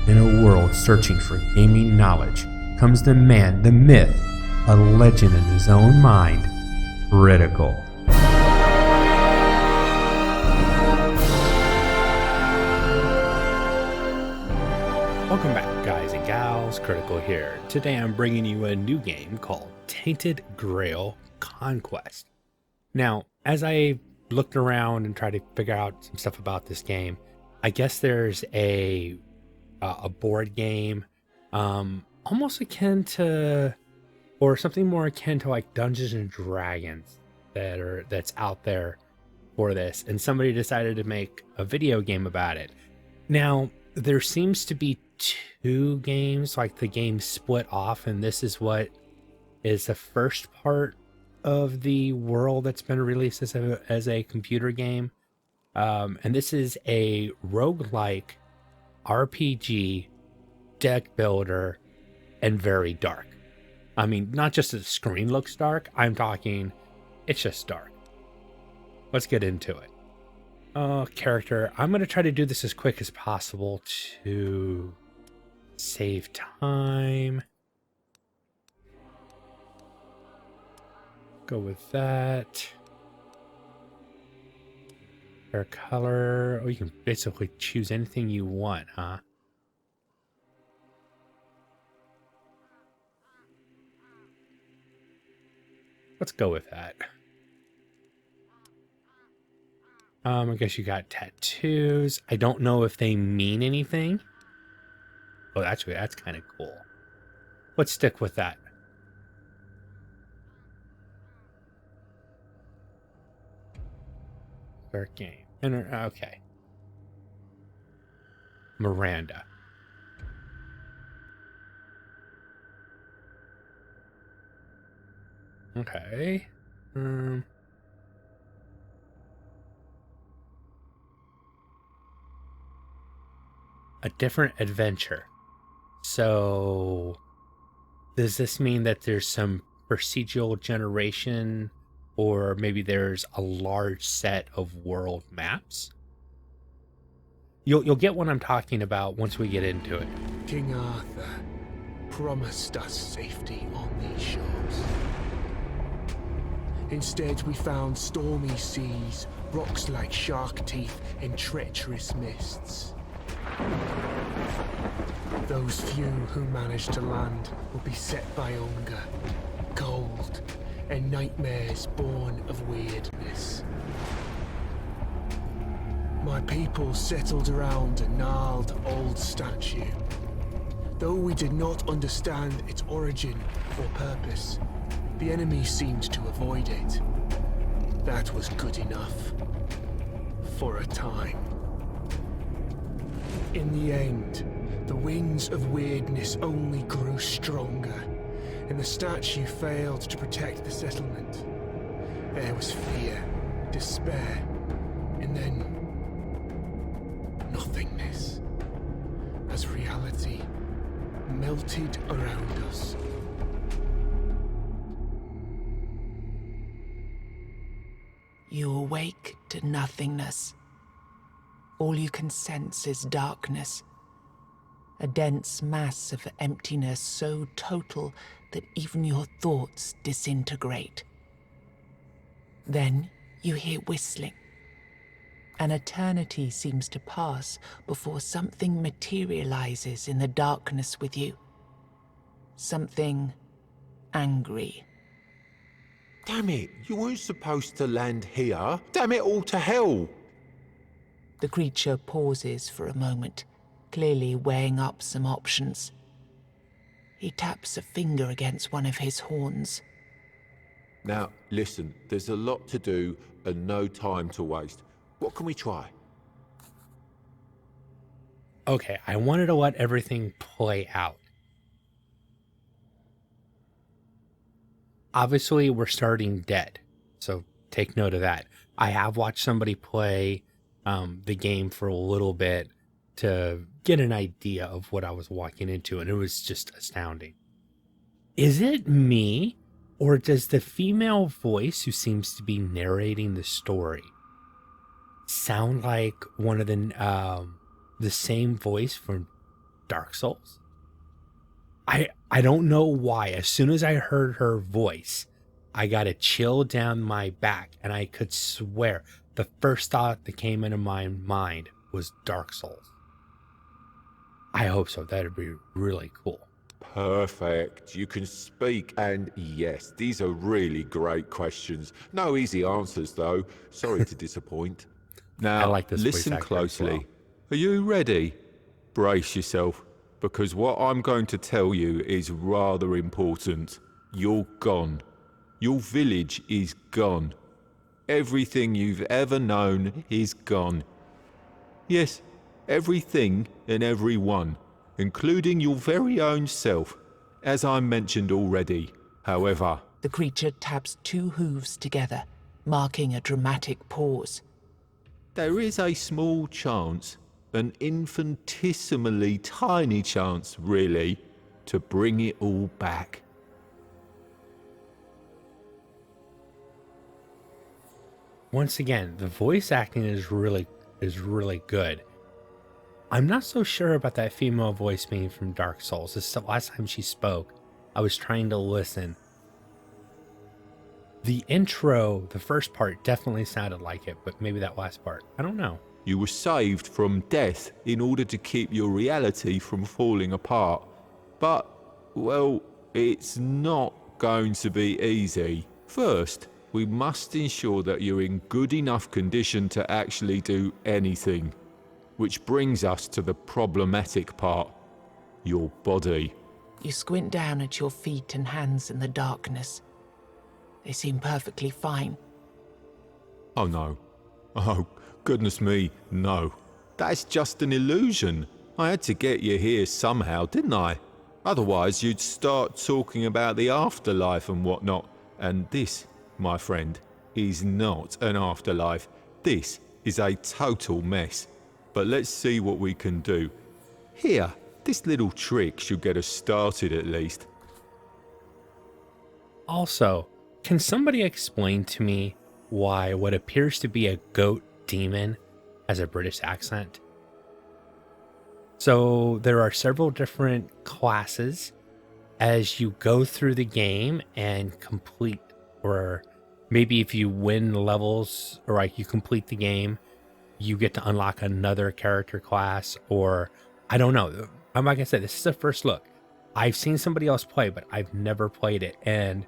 In a world searching for gaming knowledge comes the man, the myth, a legend in his own mind, Critical. Welcome back, guys and gals. Critical here. Today I'm bringing you a new game called Tainted Grail Conquest. Now, as I looked around and tried to figure out some stuff about this game, I guess there's a board game almost akin to, or something more akin to, like Dungeons and Dragons that's out there for this, and somebody decided to make a video game about it. Now, there seems to be two games, like the game split off, and this is what is the first part of the world that's been released as a computer game. And this is a roguelike RPG deck builder and very dark. I mean, not just the screen looks dark, I'm talking it's just dark. Let's get into it. Character. I'm going to try to do this as quick as possible to save time. Go with that. Hair color. Oh, you can basically choose anything you want, huh? Let's go with that. I guess you got tattoos. I don't know if they mean anything. Oh, actually, that's kind of cool. Let's stick with that. Start game. Okay. Miranda. Okay. A different adventure. So, does this mean that there's some procedural generation, or maybe there's a large set of world maps? You'll get what I'm talking about once we get into it. King Arthur promised us safety on these shores. Instead, we found stormy seas, rocks like shark teeth, and treacherous mists. Those few who manage to land will be set by hunger, cold, and nightmares born of weirdness. My people settled around a gnarled old statue. Though we did not understand its origin or purpose, the enemy seemed to avoid it. That was good enough. For a time. In the end, the winds of weirdness only grew stronger, and the statue failed to protect the settlement. There was fear, despair, and then nothingness, as reality melted around us. You awake to nothingness. All you can sense is darkness. A dense mass of emptiness so total that even your thoughts disintegrate. Then you hear whistling. An eternity seems to pass before something materializes in the darkness with you. Something angry. Damn it, you weren't supposed to land here. Damn it all to hell. The creature pauses for a moment, clearly weighing up some options. He taps a finger against one of his horns. Now, listen, there's a lot to do and no time to waste. What can we try? Okay, I wanted to let everything play out. Obviously, we're starting dead, so take note of that. I have watched somebody play the game for a little bit to get an idea of what I was walking into, and it was just astounding. Is it me, or does the female voice who seems to be narrating the story sound like one of the same voice from Dark Souls. I don't know why. As soon as I heard her voice, I got a chill down my back, and I could swear the first thought that came into my mind was Dark Souls. I hope so. That'd be really cool. Perfect. You can speak. And yes, these are really great questions. No easy answers, though. Sorry to disappoint. Now, I like this voice listen actor as closely. well. Are you ready? Brace yourself, because what I'm going to tell you is rather important. You're gone. Your village is gone. Everything you've ever known is gone. Yes, everything and everyone, including your very own self, as I mentioned already. However, The creature taps two hooves together, marking a dramatic pause. there is a small chance, an infinitesimally tiny chance, really, to bring it all back. Once again, the voice acting is really good. I'm not so sure about that female voice being from Dark Souls. This is the last time she spoke. I was trying to listen. The intro, the first part, definitely sounded like it, but maybe that last part, I don't know. You were saved from death in order to keep your reality from falling apart. But, well, it's not going to be easy. First, we must ensure that you're in good enough condition to actually do anything. Which brings us to the problematic part. Your body. You squint down at your feet and hands in the darkness. They seem perfectly fine. Oh no. Oh, goodness me, no. That's just an illusion. I had to get you here somehow, didn't I? Otherwise you'd start talking about the afterlife and whatnot. And this, my friend, is not an afterlife. This is a total mess. But let's see what we can do. Here, this little trick should get us started at least. Also, can somebody explain to me why what appears to be a goat demon has a British accent? So there are several different classes as you go through the game and complete, or maybe if you win levels or like you complete the game, you get to unlock another character class, or I don't know. Like I said, this is a first look. I've seen somebody else play, but I've never played it, and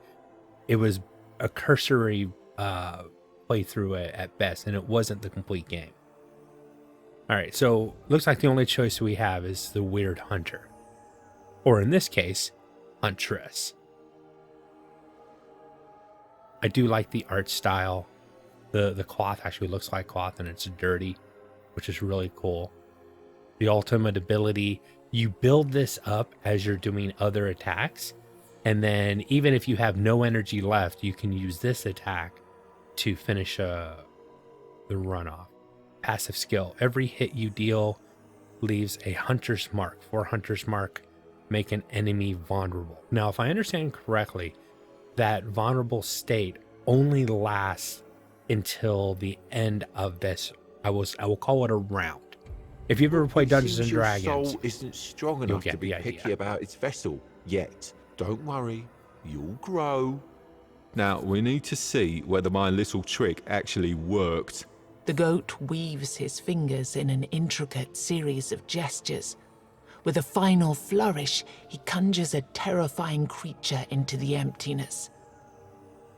it was a cursory playthrough at best, and it wasn't the complete game. All right, so looks like the only choice we have is the weird hunter, or in this case, huntress. I do like the art style. The cloth actually looks like cloth, and it's dirty, which is really cool. The ultimate ability, you build this up as you're doing other attacks, and then even if you have no energy left, you can use this attack to finish the runoff. Passive skill, every hit you deal leaves a hunter's mark. 4 hunter's mark make an enemy vulnerable. Now, if I understand correctly, that vulnerable state only lasts until the end of this. I will call it a round. If you've ever played Dungeons and Dragons, your soul isn't strong enough to be picky about its vessel yet. Don't worry, you'll grow. Now we need to see whether my little trick actually worked. The goat weaves his fingers in an intricate series of gestures. With a final flourish, he conjures a terrifying creature into the emptiness.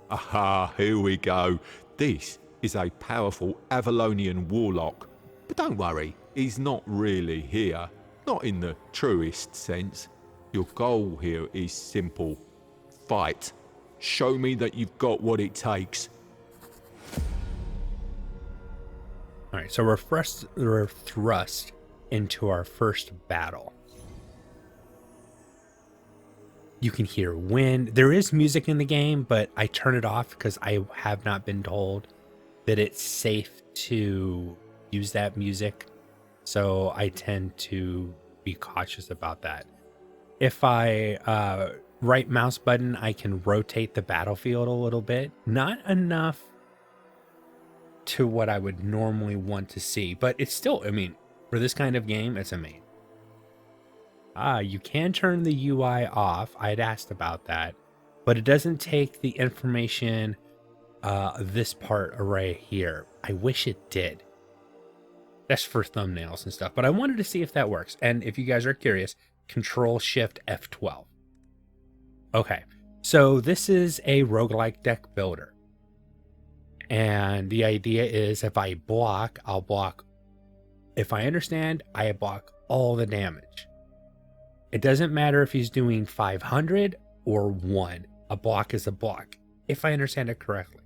Aha, here we go. This is a powerful Avalonian warlock. But don't worry, he's not really here. Not in the truest sense. Your goal here is simple. Fight. Show me that you've got what it takes. all right, so we're thrust into our first battle. You can hear wind. There is music in the game, but I turn it off because I have not been told that it's safe to use that music. So I tend to be cautious about that. If I right mouse button, I can rotate the battlefield a little bit. Not enough to what I would normally want to see, but it's still, I mean, for this kind of game, it's amazing. You can turn the UI off. I had asked about that, but it doesn't take the information, this part array here. I wish it did. That's for thumbnails and stuff, but I wanted to see if that works. And if you guys are curious, Control Shift F12. Okay, so this is a roguelike deck builder. And the idea is if I block, I'll block. If I understand, I block all the damage. It doesn't matter if he's doing 500 or 1. A block is a block, if I understand it correctly.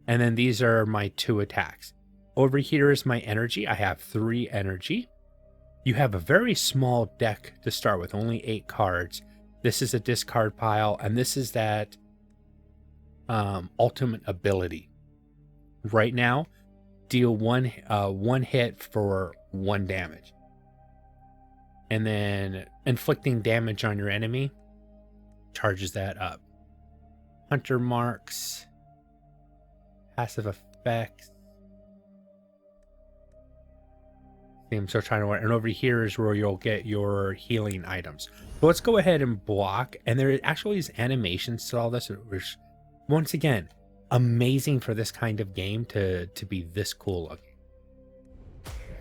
And then these are my 2 attacks. Over here is my energy. I have 3 energy. You have a very small deck to start with, only 8 cards. This is a discard pile, and this is that ultimate ability. Right now, deal one hit for 1 damage. And then inflicting damage on your enemy charges that up. Hunter marks, passive effects. See, I'm still trying to work. And over here is where you'll get your healing items. So let's go ahead and block. And there actually is animations to all this, which, once again, amazing for this kind of game to be this cool looking.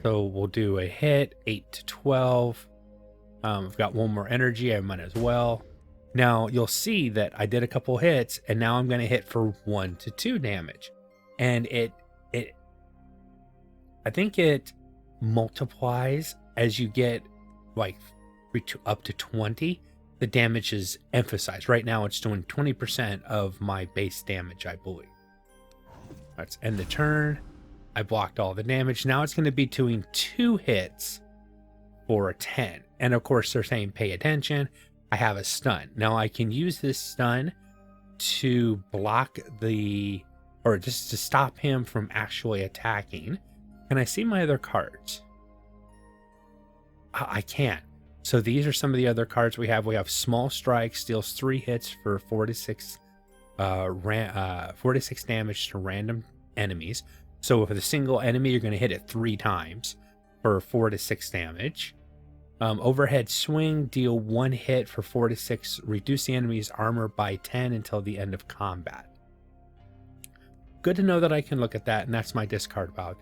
So we'll do a hit, 8 to 12. I've got 1 more energy. I might as well. Now you'll see that I did a couple hits, and now I'm going to hit for 1 to 2 damage. And I think it multiplies as you get like up to 20. The damage is emphasized. Right now it's doing 20% of my base damage, I believe. Let's end the turn. I blocked all the damage. Now it's going to be doing 2 hits for a 10. And of course they're saying pay attention. I have a stun. Now I can use this stun to block or just to stop him from actually attacking. Can I see my other cards? I can't. So these are some of the other cards we have. We have Small Strike, deals 3 hits for 4 to 6 damage to random enemies. So with a single enemy, you're going to hit it 3 times for 4 to 6 damage. Overhead Swing, deal 1 hit for 4 to 6, reduce the enemy's armor by 10 until the end of combat. Good to know that I can look at that, and that's my discard pile.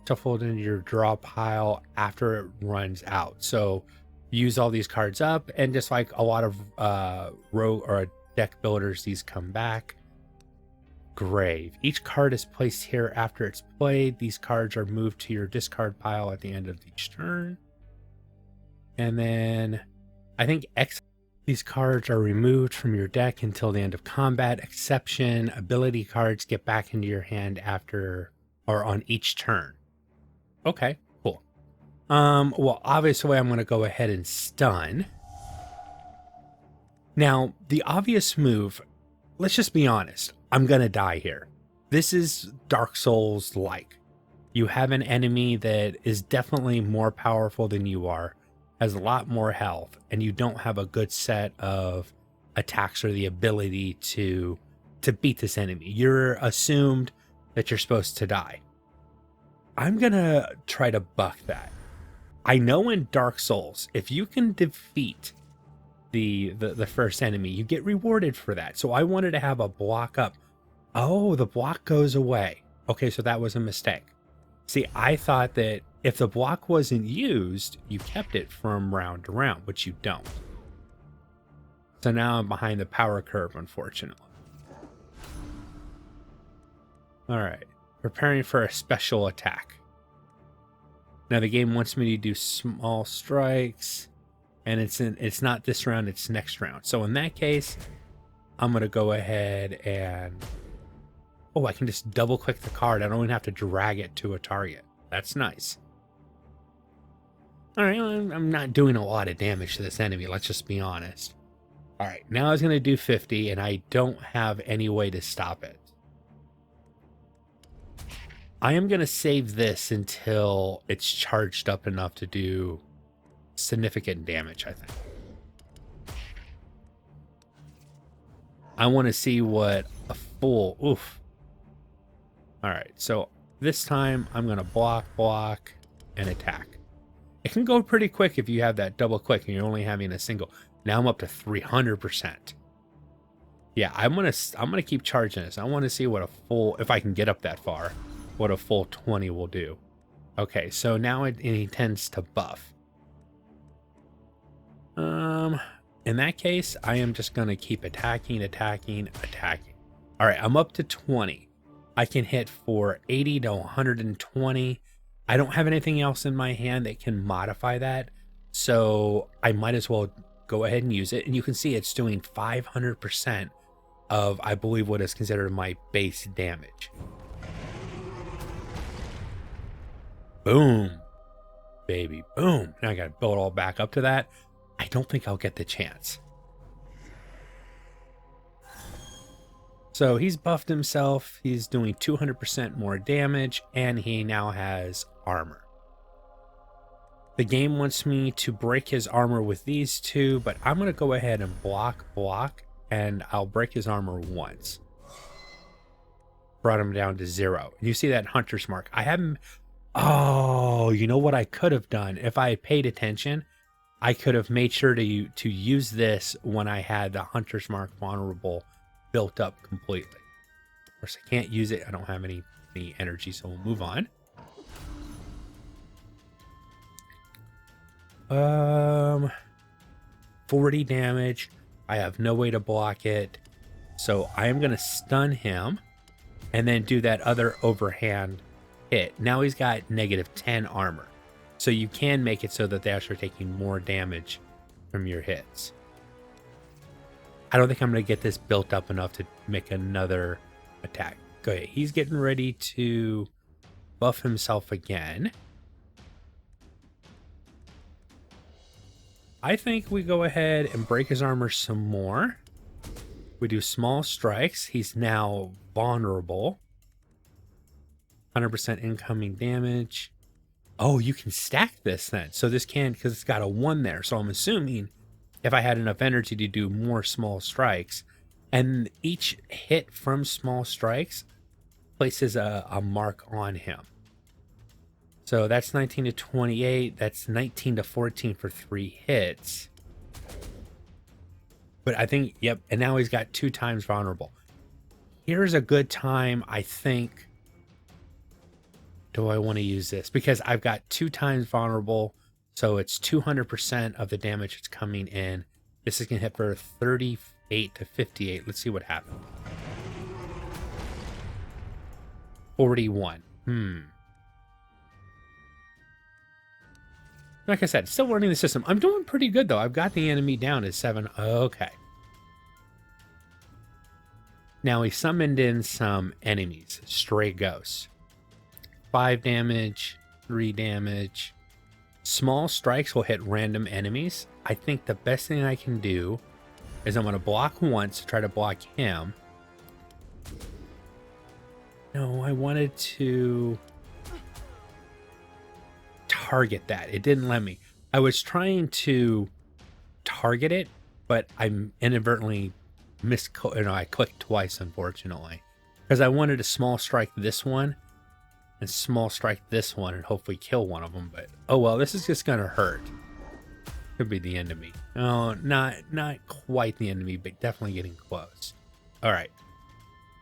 Shuffle it into your draw pile after it runs out. So use all these cards up, and just like a lot of rogue or deck builders, these come back. Grave. Each card is placed here after it's played. These cards are moved to your discard pile at the end of each turn. And then I think these cards are removed from your deck until the end of combat. Exception, ability cards get back into your hand after or on each turn. Okay, cool. Well, obviously I'm going to go ahead and stun. Now, the obvious move, let's just be honest, I'm going to die here. This is Dark Souls-like. You have an enemy that is definitely more powerful than you are, has a lot more health, and you don't have a good set of attacks or the ability to beat this enemy. You're assumed that you're supposed to die. I'm gonna try to buck that. I know in Dark Souls, if you can defeat the first enemy, you get rewarded for that. So I wanted to have a block up. Oh, the block goes away. Okay, so that was a mistake. See, I thought that if the block wasn't used, you kept it from round to round, but you don't. So now I'm behind the power curve, unfortunately. All right, preparing for a special attack. Now the game wants me to do small strikes, and it's not this round, it's next round. So in that case, I'm gonna go ahead and I can just double click the card. I don't even have to drag it to a target. That's nice. All right, I'm not doing a lot of damage to this enemy. Let's just be honest. All right, now it's going to do 50, and I don't have any way to stop it. I am going to save this until it's charged up enough to do significant damage, I think. I want to see what a full... Oof. All right, so this time I'm going to block, and attack. It can go pretty quick if you have that double click and you're only having a single. Now I'm up to 300%. Yeah, I'm gonna keep charging this. I want to see what a full, if I can get up that far, what a full 20 will do. Okay, so now it tends to buff. In that case, I am just gonna keep attacking. All right, I'm up to 20. I can hit for 80 to 120. I don't have anything else in my hand that can modify that, so I might as well go ahead and use it. And you can see it's doing 500% of, I believe, what is considered my base damage. Boom, baby, boom. Now I gotta build all back up to that. I don't think I'll get the chance. So he's buffed himself. He's doing 200% more damage, and he now has armor. The game wants me to break his armor with these two, but I'm going to go ahead and block, and I'll break his armor once. Brought him down to 0. You see that hunter's mark. I haven't... Oh, you know what I could have done? If I had paid attention, I could have made sure to use this when I had the hunter's mark vulnerable built up completely. Of course, I can't use it. I don't have any energy, so we'll move on. 40 damage. I have no way to block it, so I am going to stun him and then do that other overhand hit. Now he's got negative 10 armor, so you can make it so that they actually are taking more damage from your hits. I don't think I'm going to get this built up enough to make another attack. Go ahead. He's getting ready to buff himself again. I think we go ahead and break his armor some more. We do small strikes. He's now vulnerable. 100% incoming damage. Oh, you can stack this then. So this can, because it's got a 1 there. So I'm assuming if I had enough energy to do more small strikes, and each hit from small strikes places a mark on him. So that's 19 to 28. That's 19 to 14 for 3 hits. But I think, yep. And now he's got 2 times vulnerable. Here's a good time, I think. Do I want to use this? Because I've got 2 times vulnerable. So it's 200% of the damage that's coming in. This is going to hit for 38 to 58. Let's see what happens. 41. Like I said, still learning the system. I'm doing pretty good, though. I've got the enemy down to 7. Okay. Now he summoned in some enemies. Stray ghosts. 5 damage, 3 damage. Small strikes will hit random enemies. I think the best thing I can do is I'm going to block once to try to block him. No, I wanted to target that. It didn't let me. I was trying to target it, but I inadvertently I clicked twice, unfortunately, because I wanted to small strike this one and small strike this one and hopefully kill one of them. But oh well, this is just gonna hurt. Could be the end of me. Oh, not quite the end of me, but definitely getting close. All right,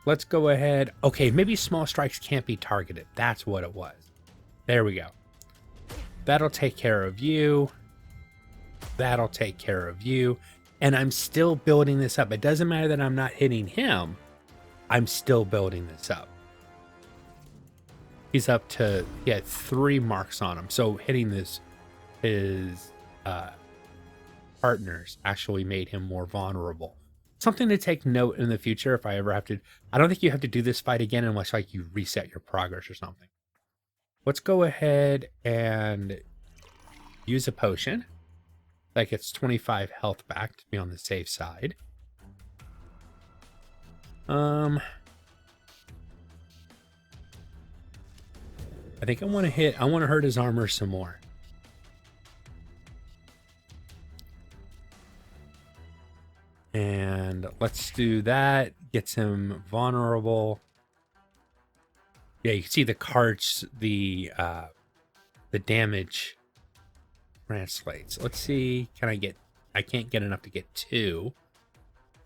let's go ahead. Okay, maybe small strikes can't be targeted. That's what it was. There we go. That'll take care of you. That'll take care of you. And I'm still building this up. It doesn't matter that I'm not hitting him. I'm still building this up. He's up to, he had 3 marks on him. So hitting his partners actually made him more vulnerable. Something to take note in the future if I ever have to. I don't think you have to do this fight again unless like you reset your progress or something. Let's go ahead and use a potion. That gets 25 health back to be on the safe side. I think I want to hurt his armor some more. And let's do that. Gets him vulnerable. Yeah, you can see the cards, the damage translates. Let's see. I can't get enough to get 2.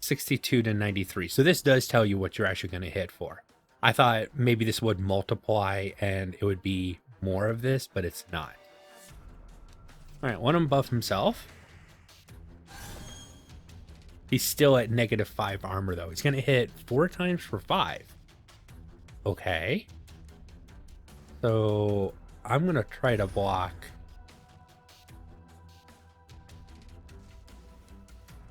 62 to 93. So this does tell you what you're actually going to hit for. I thought maybe this would multiply and it would be more of this, but it's not. All right, let him buff himself. He's still at -5 armor, though. He's going to hit 4 times for 5. Okay. So I'm going to try to block.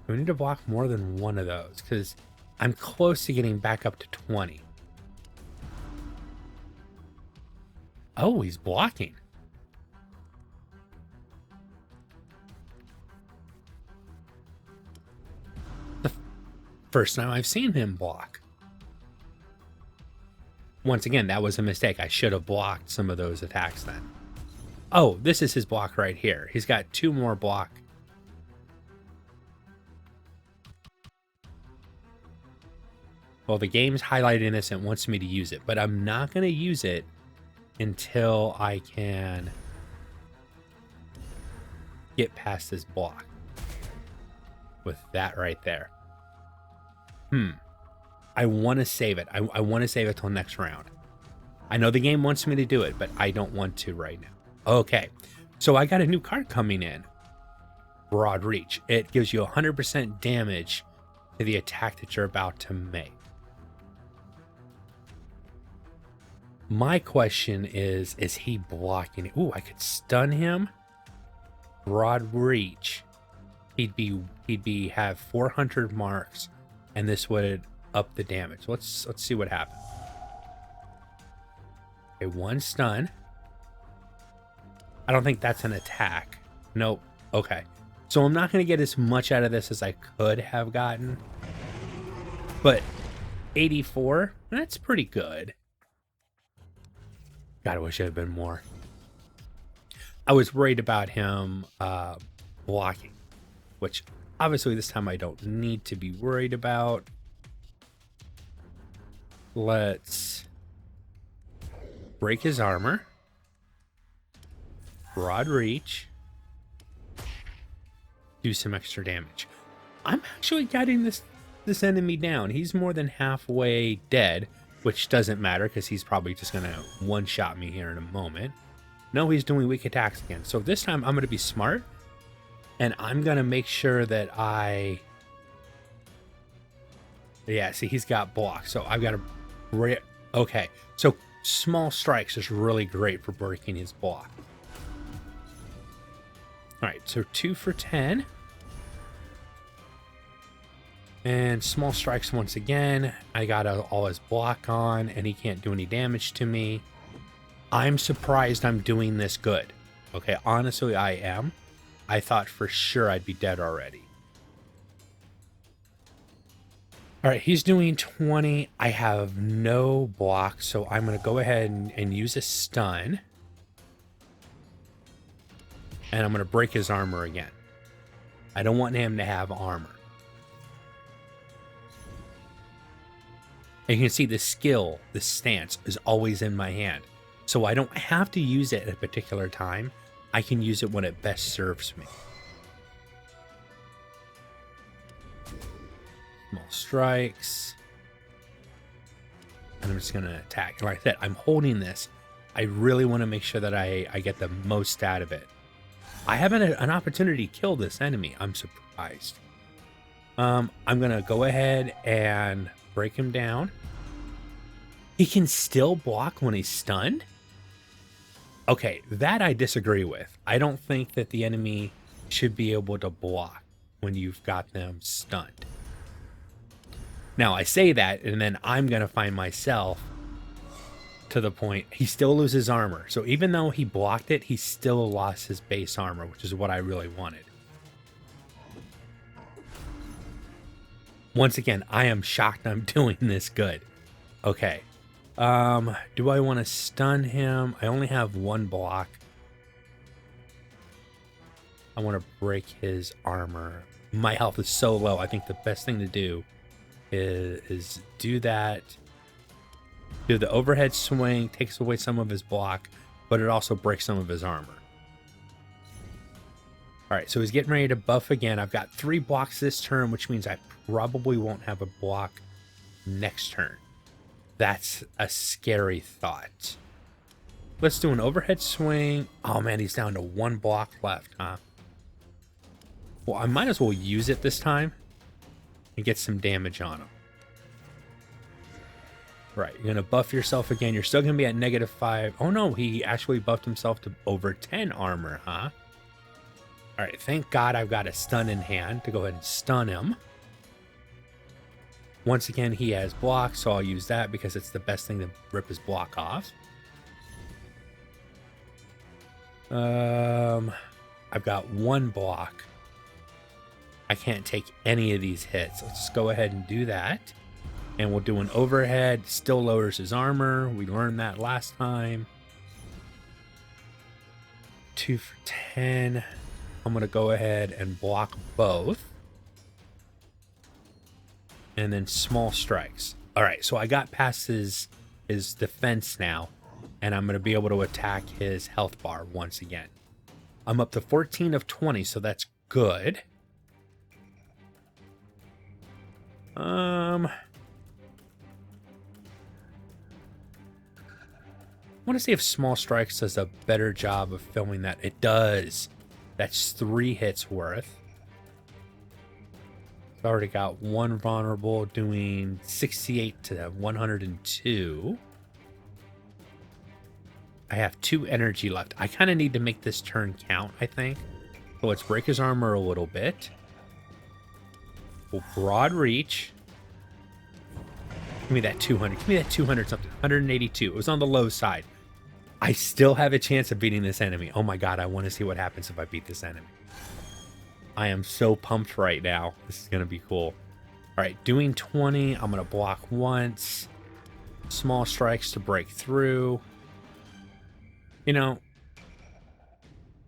We need to block more than one of those because I'm close to getting back up to 20. Oh, he's blocking. The first time I've seen him block. Once again, that was a mistake. I should have blocked some of those attacks then. Oh, this is his block right here. He's got 2 more block. Well, the game's highlighting this and wants me to use it, but I'm not going to use it until I can get past this block with that right there. I want to save it. I want to save it till next round. I know the game wants me to do it, but I don't want to right now. Okay, so I got a new card coming in. Broad Reach. It gives you 100% damage to the attack that you're about to make. My question is he blocking it? Ooh, I could stun him. Broad Reach. He'd have 400 marks, and this would up the damage. Let's see what happens. Okay, 1 stun. I don't think that's an attack. Nope. Okay. So I'm not going to get as much out of this as I could have gotten. But 84, that's pretty good. God, I wish it had been more. I was worried about him blocking, which obviously this time I don't need to be worried about. Let's break his armor. Broad Reach. Do some extra damage. I'm actually getting this enemy down. He's more than halfway dead, which doesn't matter because he's probably just going to one-shot me here in a moment. No, he's doing weak attacks again. So this time I'm going to be smart, and I'm going to make sure that yeah, see, he's got blocks, so I've got to... Okay, so small strikes is really great for breaking his block. All right, so 2 for 10. And small strikes once again. I got all his block on, and he can't do any damage to me. I'm surprised I'm doing this good. Okay, honestly, I am. I thought for sure I'd be dead already. All right, he's doing 20. I have no block, so I'm going to go ahead and use a stun. And I'm going to break his armor again. I don't want him to have armor. And you can see the skill, the stance, is always in my hand. So I don't have to use it at a particular time. I can use it when it best serves me. Small strikes. And I'm just going to attack. Like I said, I'm holding this. I really want to make sure that I get the most out of it. I haven't had an opportunity to kill this enemy. I'm surprised. I'm going to go ahead and break him down. He can still block when he's stunned? Okay, that I disagree with. I don't think that the enemy should be able to block when you've got them stunned. Now, I say that, and then I'm going to find myself to the point he still loses armor. So even though he blocked it, he still lost his base armor, which is what I really wanted. Once again, I am shocked I'm doing this good. Okay. Do I want to stun him? I only have 1 block. I want to break his armor. My health is so low. I think the best thing to do is do that. Do the overhead swing, takes away some of his block, but it also breaks some of his armor. All right, so he's getting ready to buff again. I've got 3 blocks this turn, which means I probably won't have a block next turn. That's a scary thought. Let's do an overhead swing. Oh man, he's down to 1 block left, huh? Well, I might as well use it this time and get some damage on him. Right, you're gonna buff yourself again. You're still gonna be at -5. Oh no, he actually buffed himself to over 10 armor, huh? All right, thank God I've got a stun in hand to go ahead and stun him. Once again, he has block, so I'll use that because it's the best thing to rip his block off. I've got 1 block. I can't take any of these hits. Let's just go ahead and do that. And we'll do an overhead. Still lowers his armor. We learned that last time. 2 for 10. I'm going to go ahead and block both. And then small strikes. All right, so I got past his defense now. And I'm going to be able to attack his health bar once again. I'm up to 14 of 20, so that's good. I want to see if small strikes does a better job of filming that. It does. That's 3 hits worth. I've already got 1 vulnerable, doing 68 to 102. I have 2 energy left. I kind of need to make this turn count, I think. So let's break his armor a little bit. We'll broad reach. Give me that 200. Give me that 200 something. 182. It was on the low side. I still have a chance of beating this enemy. Oh my God, I want to see what happens if I beat this enemy. I am so pumped right now. This is going to be cool. All right, doing 20. I'm going to block once. Small strikes to break through. You know,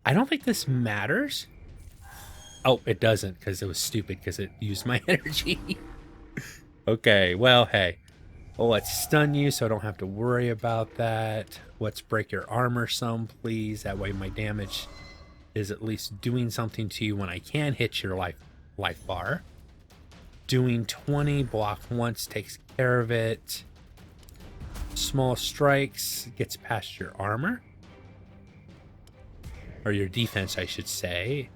I don't think this matters. Oh, it doesn't because it was stupid because it used my energy. Okay, well, hey. Well, let's stun you so I don't have to worry about that. Let's break your armor some, please. That way my damage is at least doing something to you when I can hit your life bar. Doing 20, block once, takes care of it. Small strikes, gets past your armor. Or your defense, I should say.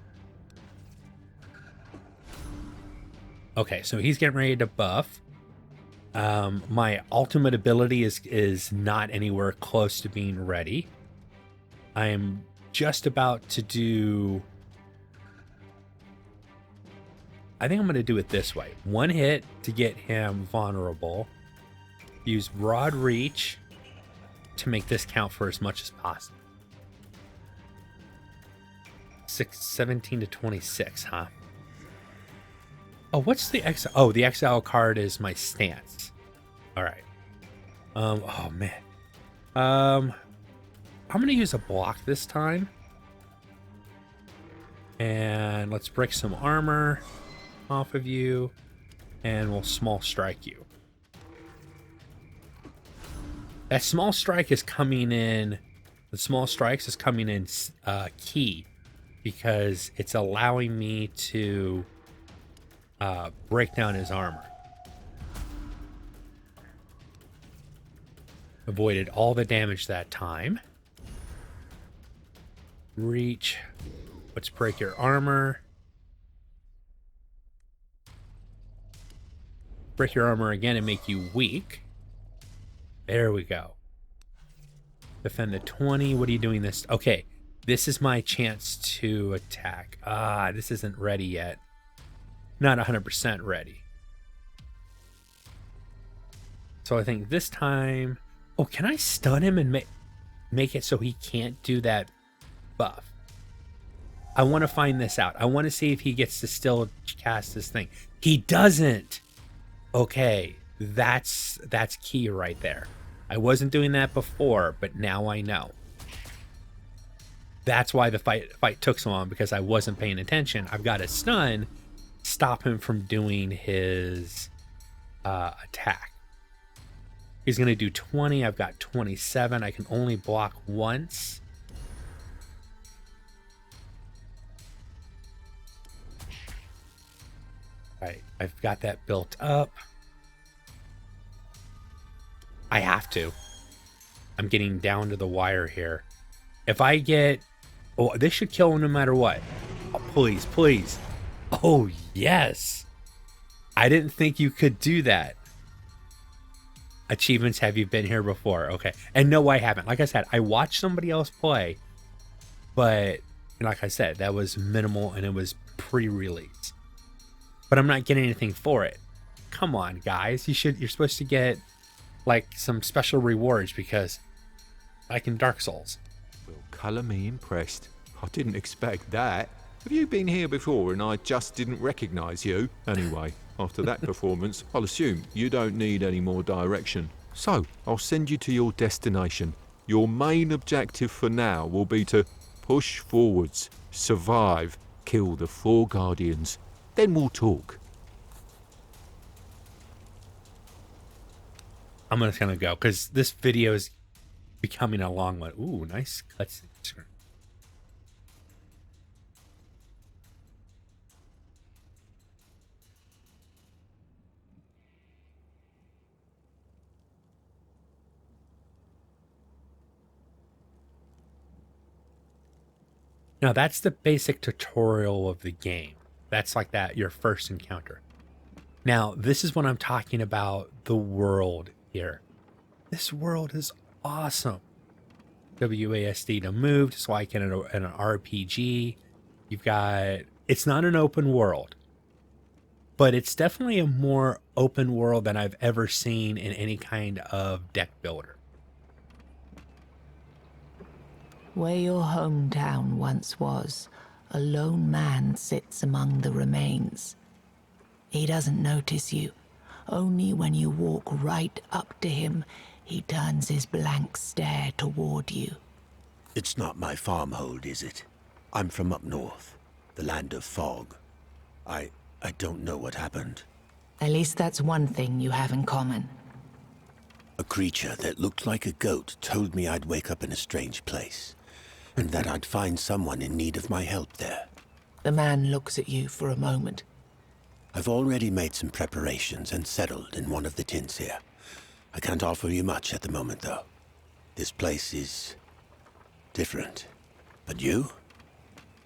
Okay, so he's getting ready to buff. My ultimate ability is not anywhere close to being ready. I am just about to do... I think I'm going to do it this way. 1 hit to get him vulnerable. Use broad reach to make this count for as much as possible. 17 to 26, huh? Oh, what's the exile? Oh, the exile card is my stance. All right. Oh man. I'm gonna use a block this time. And let's break some armor off of you. And we'll small strike you. That small strike is coming in. The small strikes is coming in key. Because it's allowing me to break down his armor. Avoided all the damage that time. Reach. Let's break your armor. Break your armor again and make you weak. There we go. Defend the 20. What are you doing this? Okay. This is my chance to attack. This isn't ready yet. Not 100% ready. So I think this time... Oh, can I stun him and make it so he can't do that buff? I want to find this out. I want to see if he gets to still cast this thing. He doesn't! Okay, that's key right there. I wasn't doing that before, but now I know. That's why the fight took so long, because I wasn't paying attention. I've got a stun, stop him from doing his attack. He's going to do 20. I've got 27. I can only block once. Right, I've got that built up. I have to. I'm getting down to the wire here. If I get... Oh, this should kill him no matter what. Oh, please, please. Oh, yes. I didn't think you could do that. Achievements, have you been here before? Okay. And no, I haven't. Like I said, I watched somebody else play. But, like I said, that was minimal and it was pre-release. But I'm not getting anything for it. Come on, guys. You're supposed to get, like, some special rewards because, like in Dark Souls. Well, colour me impressed. I didn't expect that. Have you been here before and I just didn't recognise you? Anyway, after that performance, I'll assume you don't need any more direction. So, I'll send you to your destination. Your main objective for now will be to push forwards, survive, kill the 4 Guardians. Then we'll talk. I'm just going to go because this video is becoming a long one. Ooh, nice cutscene. Now that's the basic tutorial of the game. That's like that, your first encounter. Now, this is what I'm talking about, the world here. This world is awesome. WASD to move, just like in an RPG. You've got, it's not an open world, but it's definitely a more open world than I've ever seen in any kind of deck builder. Where your hometown once was, a lone man sits among the remains. He doesn't notice you. Only when you walk right up to him, he turns his blank stare toward you. It's not my farmhold, is it? I'm from up north, the land of fog. I don't know what happened. At least that's one thing you have in common. A creature that looked like a goat told me I'd wake up in a strange place, and that I'd find someone in need of my help there. The man looks at you for a moment. I've already made some preparations and settled in one of the tents here. I can't offer you much at the moment, though. This place is different. But you?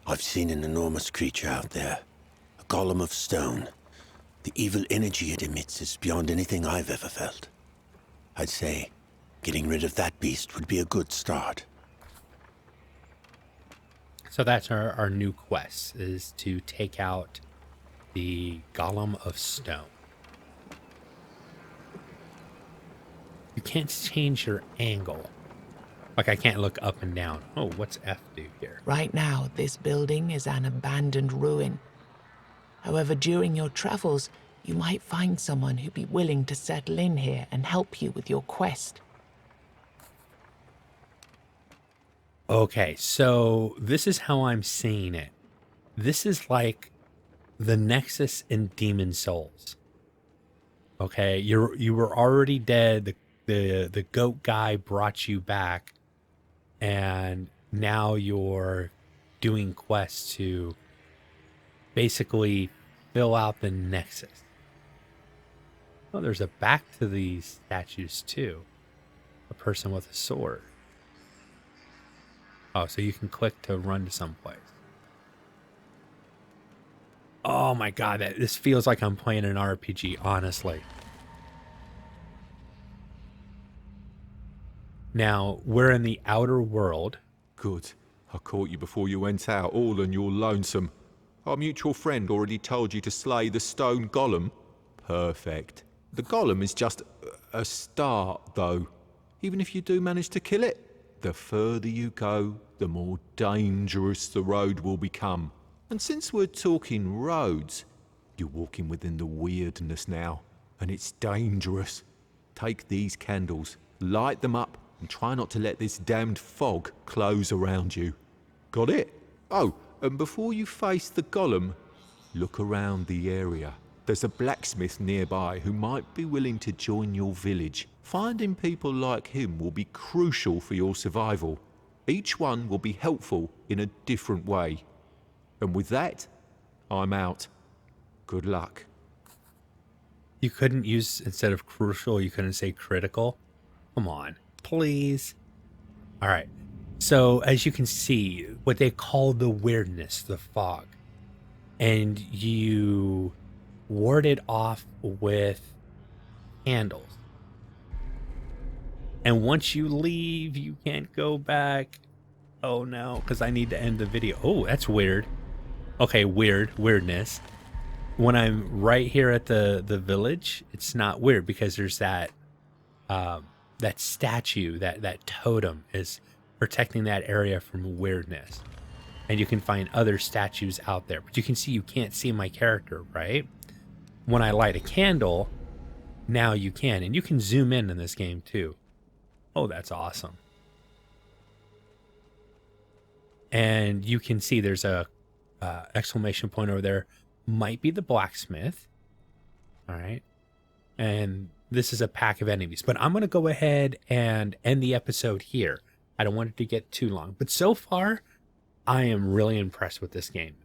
I've seen an enormous creature out there. A golem of stone. The evil energy it emits is beyond anything I've ever felt. I'd say getting rid of that beast would be a good start. So that's our new quest, is to take out the Golem of Stone. You can't change your angle. Like I can't look up and down. Oh, what's F do here? Right now, this building is an abandoned ruin. However, during your travels, you might find someone who'd be willing to settle in here and help you with your quest. Okay, so this is how I'm seeing it. This is like the Nexus in Demon Souls. Okay, you were already dead. The goat guy brought you back, and now you're doing quests to basically fill out the Nexus. Oh, there's a back to these statues too. A person with a sword. Oh, so you can click to run to someplace. Oh my god, this feels like I'm playing an RPG, honestly. Now, we're in the outer world. Good. I caught you before you went out, all and you're lonesome. Our mutual friend already told you to slay the stone golem. Perfect. The golem is just a start, though. Even if you do manage to kill it, the further you go, the more dangerous the road will become. And since we're talking roads, you're walking within the weirdness now, and it's dangerous. Take these candles, light them up, and try not to let this damned fog close around you. Got it? Oh, and before you face the golem, look around the area. There's a blacksmith nearby who might be willing to join your village. Finding people like him will be crucial for your survival. Each one will be helpful in a different way. And with that, I'm out. Good luck. You couldn't use, instead of crucial, you couldn't say critical. Come on, please. All right. So as you can see, what they call the weirdness, the fog, and you ward it off with candles. And once you leave, you can't go back. Oh no, because I need to end the video. Oh, that's weird. Okay, weirdness. When I'm right here at the village, it's not weird because there's that that statue, that totem is protecting that area from weirdness. And you can find other statues out there, but you can see, you can't see my character, right? When I light a candle, now you can, and you can zoom in this game too. Oh, that's awesome. And you can see there's a exclamation point over there. Might be the blacksmith. All right. And this is a pack of enemies, but I'm going to go ahead and end the episode here. I don't want it to get too long, but so far I am really impressed with this game.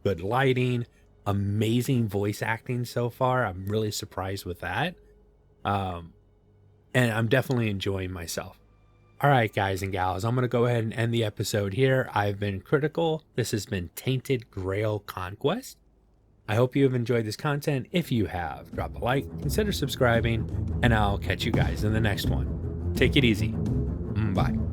Good lighting, amazing voice acting so far. I'm really surprised with that. And I'm definitely enjoying myself. All right, guys and gals, I'm going to go ahead and end the episode here. I've been Critical. This has been Tainted Grail Conquest. I hope you have enjoyed this content. If you have, drop a like, consider subscribing, and I'll catch you guys in the next one. Take it easy. Bye.